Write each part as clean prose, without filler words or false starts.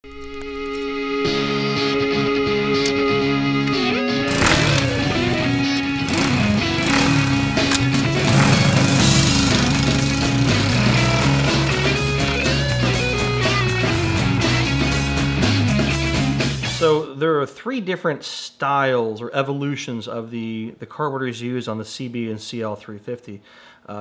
So there are three different styles or evolutions of the carburetors used on the CB and CL350.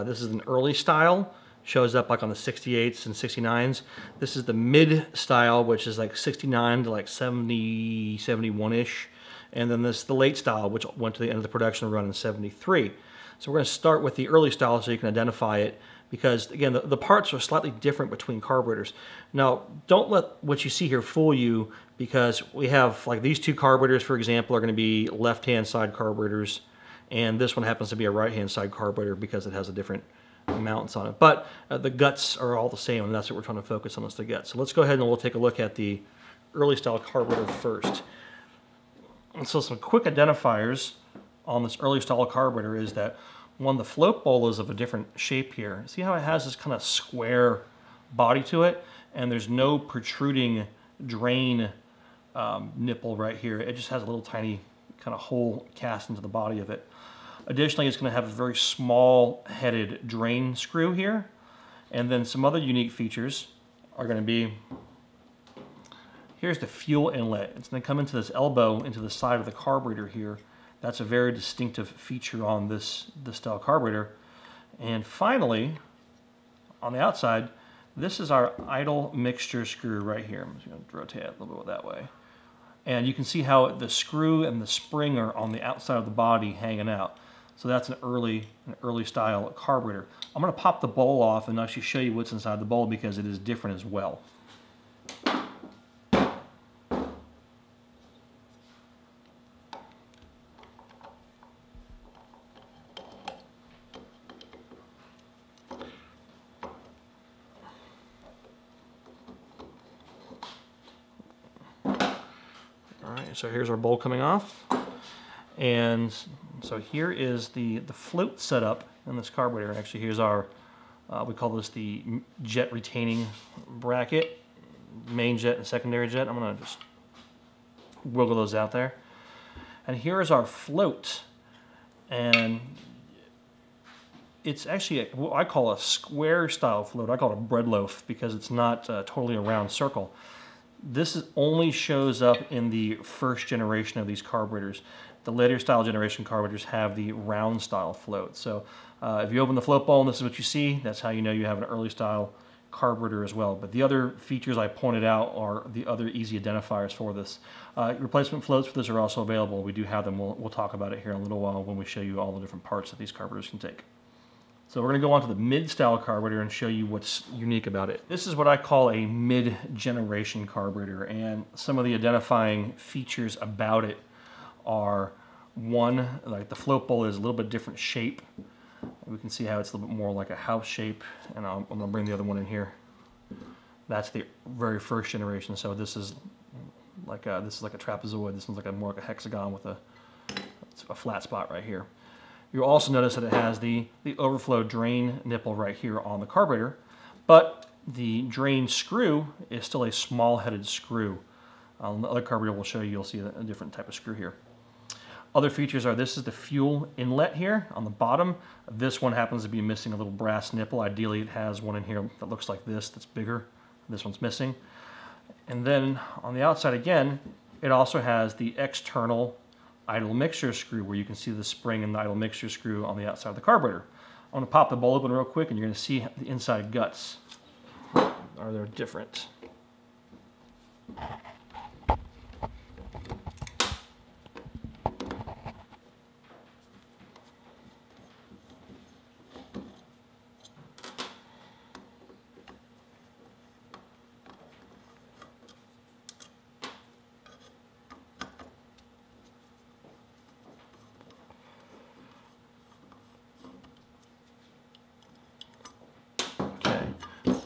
This is an early style, shows up like on the 68s and 69s. This is the mid style, which is like 69 to like 70, 71-ish. And then this is the late style, which went to the end of the production run in 73. So we're going to start with the early style so you can identify it, because again, the parts are slightly different between carburetors. Now, don't let what you see here fool you, because we have like these two carburetors, for example, are going to be left-hand side carburetors, and this one happens to be a right-hand side carburetor because it has a different mounts on it. But the guts are all the same, and that's what we're trying to focus on, is the guts. So let's go ahead and we'll take a look at the early style carburetor first. And so some quick identifiers on this early style carburetor is that, one, the float bowl is of a different shape here. See how it has this kind of square body to it, and there's no protruding drain nipple right here. It just has a little tiny kind of hole cast into the body of it. Additionally, it's going to have a very small headed drain screw here, and then some other unique features are going to be, here's the fuel inlet. It's going to come into this elbow into the side of the carburetor here. That's a very distinctive feature on this style carburetor. And finally, on the outside, this is our idle mixture screw right here. I'm just going to rotate it a little bit that way. And you can see how the screw and the spring are on the outside of the body hanging out. So that's an early style carburetor. I'm going to pop the bowl off and actually show you what's inside the bowl, because it is different as well. Alright, so here's our bowl coming off, and so here is the float setup in this carburetor. Actually, here's our, we call this the jet retaining bracket, main jet and secondary jet. I'm going to just wiggle those out there. And here is our float, and it's actually what I call a square style float. I call it a bread loaf because it's not totally a round circle. This only shows up in the first generation of these carburetors. The later style generation carburetors have the round style float. So if you open the float bowl and this is what you see, that's how you know you have an early style carburetor as well. But the other features I pointed out are the other easy identifiers for this. Replacement floats for this are also available. We do have them. We'll talk about it here in a little while when we show you all the different parts that these carburetors can take. So we're going to go on to the mid-style carburetor and show you what's unique about it. This is what I call a mid-generation carburetor, and some of the identifying features about it are, one, like the float bowl is a little bit different shape. We can see how it's a little bit more like a house shape, and I'm going to bring the other one in here. That's the very first generation. So this is like a trapezoid. This one's like more like a hexagon with a flat spot right here. You'll also notice that it has the overflow drain nipple right here on the carburetor, but the drain screw is still a small-headed screw. On the other carburetor we'll show you, you'll see a different type of screw here. Other features are, this is the fuel inlet here on the bottom. This one happens to be missing a little brass nipple. Ideally it has one in here that looks like this, that's bigger. This one's missing. And then on the outside again, it also has the external idle mixture screw, where you can see the spring and the idle mixture screw on the outside of the carburetor. I'm going to pop the bowl open real quick and you're going to see the inside guts. Are they different?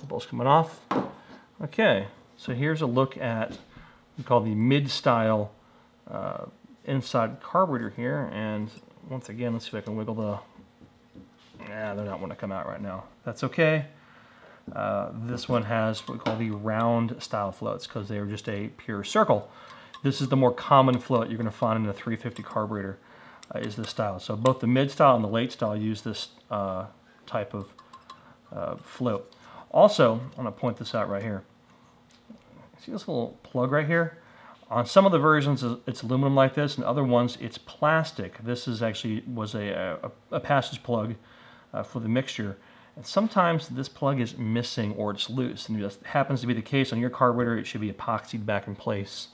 Bolt's coming off. Okay, so here's a look at what we call the mid-style inside carburetor here, and once again, let's see if I can wiggle the, they're not wanting to come out right now. That's okay. This one has what we call the round style floats because they are just a pure circle. This is the more common float you're going to find in a 350 carburetor, is this style. So both the mid style and the late style use this type of float. Also, I'm going to point this out right here. See this little plug right here? On some of the versions, it's aluminum like this, and other ones, it's plastic. This is actually was a passage plug for the mixture. And sometimes this plug is missing or it's loose, and if that happens to be the case on your carburetor, it should be epoxied back in place,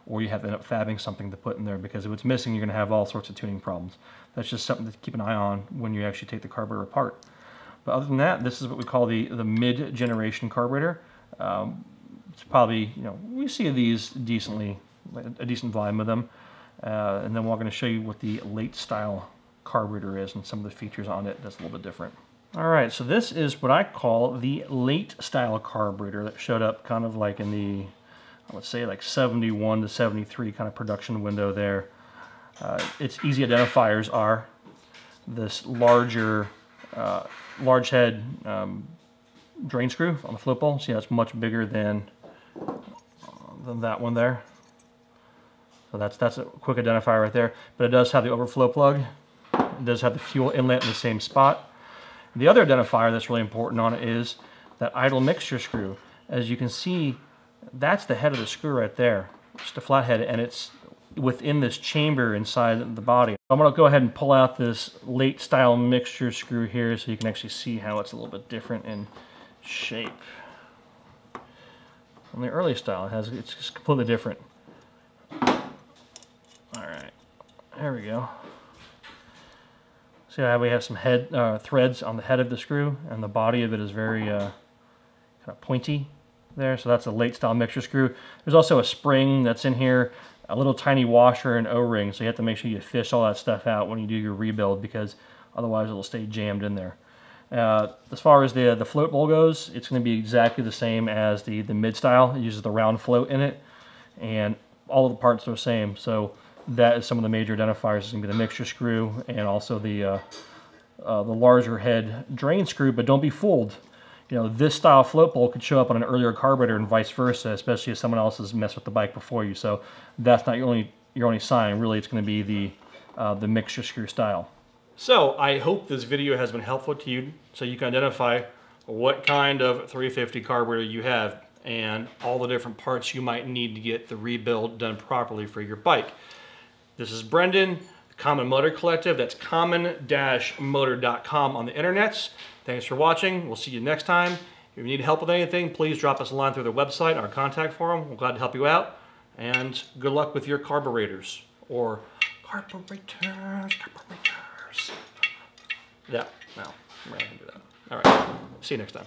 or you have to end up fabbing something to put in there, because if it's missing, you're going to have all sorts of tuning problems. That's just something to keep an eye on when you actually take the carburetor apart. But other than that, this is what we call the mid-generation carburetor. It's probably, you know, we see these decently, a decent volume of them. And then we're going to show you what the late style carburetor is and some of the features on it that's a little bit different. All right, so this is what I call the late style carburetor that showed up kind of like in the, let's say like 71 to 73 kind of production window there. Its easy identifiers are this larger, large head drain screw on the float bowl. See, that's much bigger than that one there. So that's a quick identifier right there. But it does have the overflow plug. It does have the fuel inlet in the same spot. The other identifier that's really important on it is that idle mixture screw. As you can see, that's the head of the screw right there. Just a flathead, and it's within this chamber inside the body. I'm going to go ahead and pull out this late style mixture screw here so you can actually see how it's a little bit different in shape. On the early style, it's just completely different. Alright, there we go. See how we have some threads on the head of the screw, and the body of it is very kind of pointy there, so that's a late style mixture screw. There's also a spring that's in here, a little tiny washer and O-ring, so you have to make sure you fish all that stuff out when you do your rebuild, because otherwise it'll stay jammed in there. As far as the float bowl goes, it's going to be exactly the same as the mid style. It uses the round float in it, and all of the parts are the same. So that is some of the major identifiers. It's going to be the mixture screw and also the larger head drain screw. But don't be fooled. You know, this style float bowl could show up on an earlier carburetor and vice versa, especially if someone else has messed with the bike before you. So that's not your only sign. Really, it's going to be the mixture screw style. So I hope this video has been helpful to you, so you can identify what kind of 350 carburetor you have and all the different parts you might need to get the rebuild done properly for your bike. This is Brendan, the Common Motor Collective. That's common-motor.com on the internets. Thanks for watching. We'll see you next time. If you need help with anything, please drop us a line through the website, our contact form. We're glad to help you out. And good luck with your carburetors, or carburetors. Yeah, no, I'm not gonna do that. All right, see you next time.